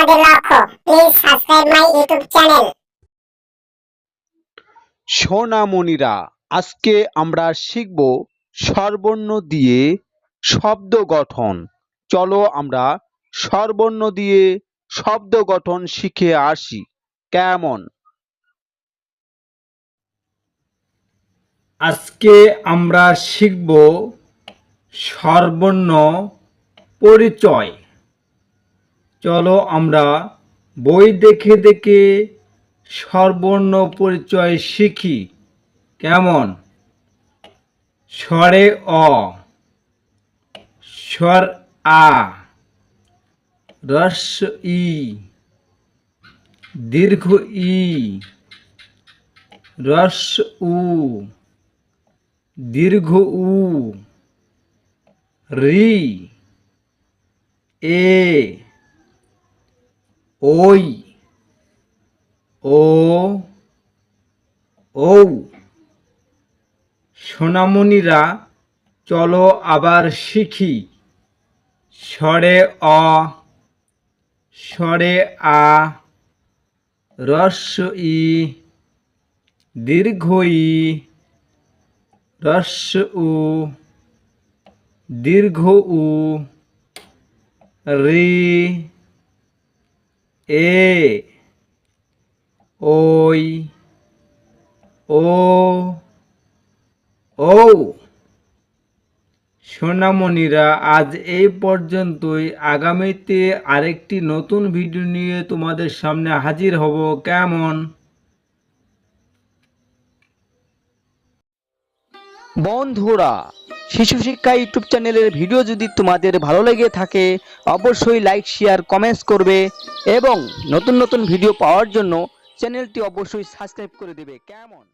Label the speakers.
Speaker 1: আমাদের লক্ষ্য। Please subscribe my YouTube channel.
Speaker 2: সোনামণিরা, আজকে আমরা শিখব স্বরবর্ণ দিয়ে শব্দ গঠন। চলো আমরা স্বরবর্ণ দিয়ে শব্দ গঠন শিখে আসি। কেমন?
Speaker 3: আজকে আমরা শিখব স্বরবর্ণ পরিচয়। চলো আমরা বই দেখে দেখে স্বরবর্ণ পরিচয় শিখি। কেমন? স্বরে অ, স্বর আ, হ্রস্ব ই, দীর্ঘ ই, হ্রস্ব উ, দীর্ঘ উ, রি, এ, ওই, ও, ঔ। সোনামণিরা, চলো আবার শিখি। স্বরে অ, স্বরে আ, হ্রস্ব ই, দীর্ঘ ই, হ্রস্ব উ, দীর্ঘ উ, রি, এ, ওই, ও, ঔ। সোনামণিরা, আজ এই পর্যন্তই। আগামীতে আরেকটি নতুন ভিডিও নিয়ে তোমাদের সামনে হাজির হব। কেমন?
Speaker 4: বন্ধুরা, শিশু শিক্ষা ইউটিউব চ্যানেলের ভিডিও যদি তোমাদের ভালো লেগে থাকে অবশ্যই লাইক, শেয়ার, কমেন্টস করবে এবং নতুন নতুন ভিডিও পাওয়ার জন্য চ্যানেলটি অবশ্যই সাবস্ক্রাইব করে দেবে। কেমন?